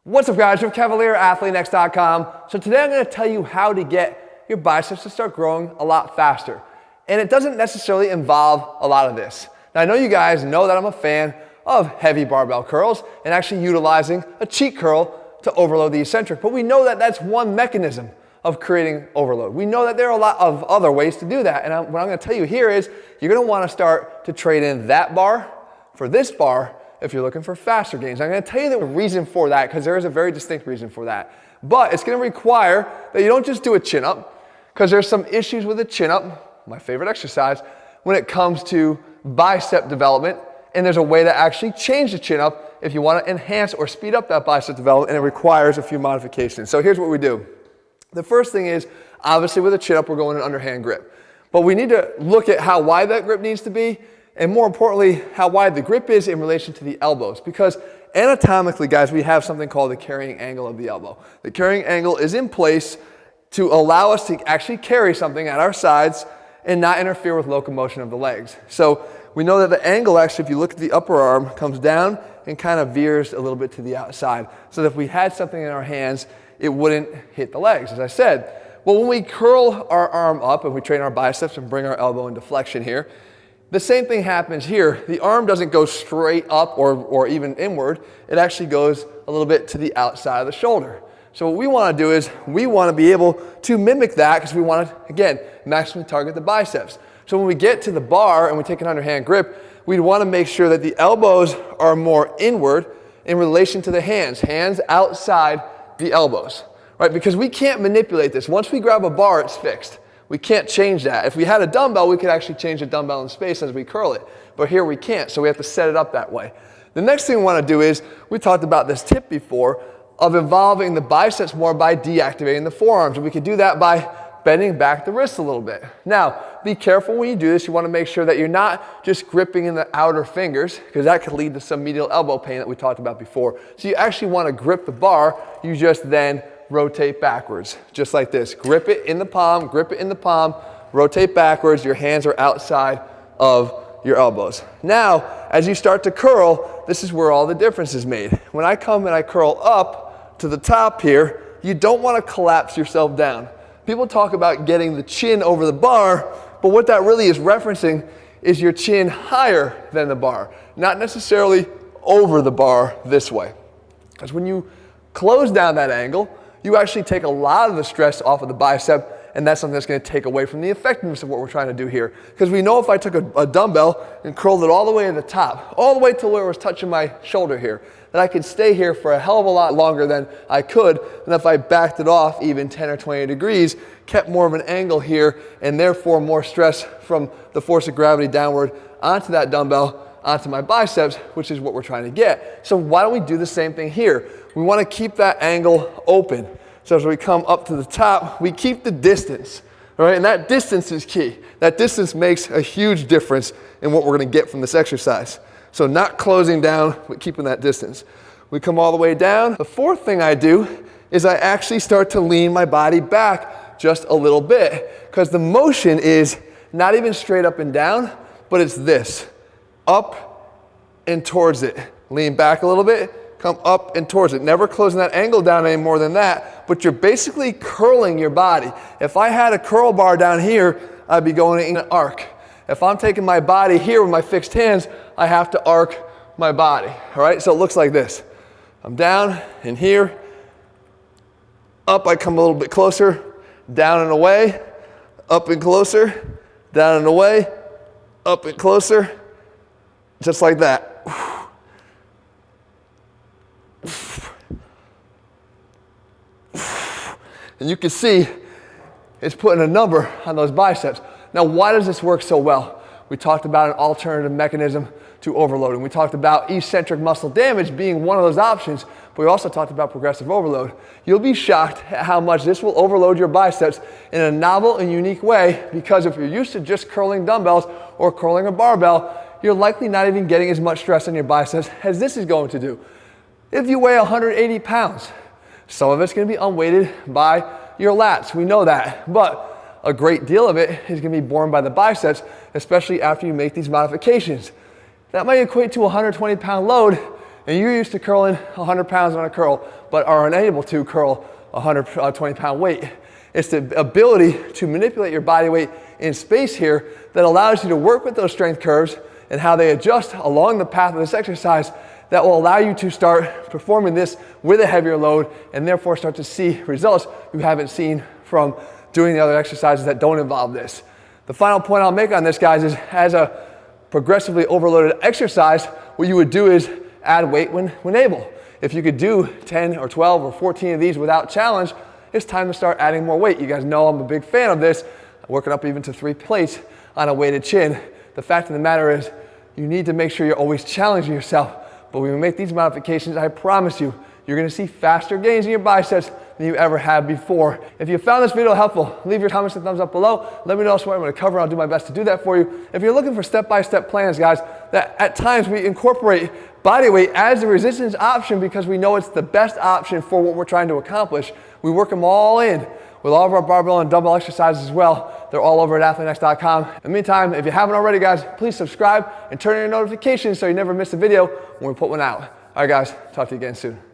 What's up guys, I'm Cavalier, ATHLEAN-X.com. So today I'm going to tell you how to get your biceps to start growing a lot faster. And it doesn't necessarily involve a lot of this. Now I know you guys know that I'm a fan of heavy barbell curls and actually utilizing a cheat curl to overload the eccentric. But we know that that's one mechanism of creating overload. We know that there are a lot of other ways to do that. And what I'm going to tell you here is you're going to want to start to trade in that bar for this bar if you're looking for faster gains. I'm going to tell you the reason for that because there is a very distinct reason for that. But it's going to require that you don't just do a chin up, because there's some issues with a chin up, my favorite exercise, when it comes to bicep development. And there's a way to actually change the chin up if you want to enhance or speed up that bicep development, and it requires a few modifications. So here's what we do. The first thing is, obviously with a chin up, we're going an underhand grip. But we need to look at how wide that grip needs to be, and more importantly, how wide the grip is in relation to the elbows. Because anatomically, guys, we have something called the carrying angle of the elbow. The carrying angle is in place to allow us to actually carry something at our sides and not interfere with locomotion of the legs. So we know that the angle, actually, if you look at the upper arm, comes down and kind of veers a little bit to the outside. So that if we had something in our hands, it wouldn't hit the legs, as I said. Well, when we curl our arm up and we train our biceps and bring our elbow into flexion here, the same thing happens here. The arm doesn't go straight up or even inward. It actually goes a little bit to the outside of the shoulder. So what we want to do is we want to be able to mimic that because we want to, again, maximally target the biceps. So when we get to the bar and we take an underhand grip, we'd want to make sure that the elbows are more inward in relation to the hands. Hands outside the elbows, right? Because we can't manipulate this. Once we grab a bar, it's fixed. We can't change that. If we had a dumbbell, we could actually change the dumbbell in space as we curl it. But here we can't, so we have to set it up that way. The next thing we want to do is, we talked about this tip before, of involving the biceps more by deactivating the forearms. And we could do that by bending back the wrist a little bit. Now, be careful when you do this. You want to make sure that you're not just gripping in the outer fingers, because that could lead to some medial elbow pain that we talked about before. So you actually want to grip the bar. You just then rotate backwards, just like this. Grip it in the palm, rotate backwards. Your hands are outside of your elbows. Now, as you start to curl, this is where all the difference is made. When I come and I curl up to the top here, you don't want to collapse yourself down. People talk about getting the chin over the bar, but what that really is referencing is your chin higher than the bar, not necessarily over the bar this way. Because when you close down that angle, you actually take a lot of the stress off of the bicep, and that's something that's going to take away from the effectiveness of what we're trying to do here. Because we know if I took a dumbbell and curled it all the way to the top, all the way to where it was touching my shoulder here, that I could stay here for a hell of a lot longer than I could, and if I backed it off even 10 or 20 degrees, kept more of an angle here, and therefore more stress from the force of gravity downward onto that dumbbell, onto my biceps, which is what we're trying to get. So why don't we do the same thing here? We want to keep that angle open. So as we come up to the top, we keep the distance, all right? And that distance is key. That distance makes a huge difference in what we're going to get from this exercise. So not closing down, but keeping that distance. We come all the way down. The fourth thing I do is I actually start to lean my body back just a little bit, because the motion is not even straight up and down, but it's this. Up and towards it. Lean back a little bit, come up and towards it. Never closing that angle down any more than that, but you're basically curling your body. If I had a curl bar down here, I'd be going in an arc. If I'm taking my body here with my fixed hands, I have to arc my body, all right? So it looks like this. I'm down and here, up, I come a little bit closer, down and away, up and closer, down and away, up and closer, just like that. And you can see it's putting a number on those biceps. Now, why does this work so well? We talked about an alternative mechanism to overloading. We talked about eccentric muscle damage being one of those options, but we also talked about progressive overload. You'll be shocked at how much this will overload your biceps in a novel and unique way, because if you're used to just curling dumbbells or curling a barbell, you're likely not even getting as much stress on your biceps as this is going to do. If you weigh 180 pounds, some of it's going to be unweighted by your lats. We know that, but a great deal of it is going to be borne by the biceps, especially after you make these modifications. That might equate to a 120-pound load and you're used to curling 100 pounds on a curl, but are unable to curl a 120-pound weight. It's the ability to manipulate your body weight in space here that allows you to work with those strength curves and how they adjust along the path of this exercise that will allow you to start performing this with a heavier load and therefore start to see results you haven't seen from doing the other exercises that don't involve this. The final point I'll make on this, guys, is as a progressively overloaded exercise, what you would do is add weight when able. If you could do 10 or 12 or 14 of these without challenge, it's time to start adding more weight. You guys know I'm a big fan of this, working up even to 3 plates on a weighted chin. The fact of the matter is you need to make sure you're always challenging yourself. But when we make these modifications, I promise you, you're gonna see faster gains in your biceps than you ever have before. If you found this video helpful, leave your comments and thumbs up below. Let me know what I'm gonna cover. I'll do my best to do that for you. If you're looking for step-by-step plans, guys, that at times we incorporate body weight as the resistance option because we know it's the best option for what we're trying to accomplish. We work them all in with all of our barbell and dumbbell exercises as well. They're all over at ATHLEAN-X.com. In the meantime, if you haven't already, guys, please subscribe and turn on your notifications so you never miss a video when we put one out. All right, guys, talk to you again soon.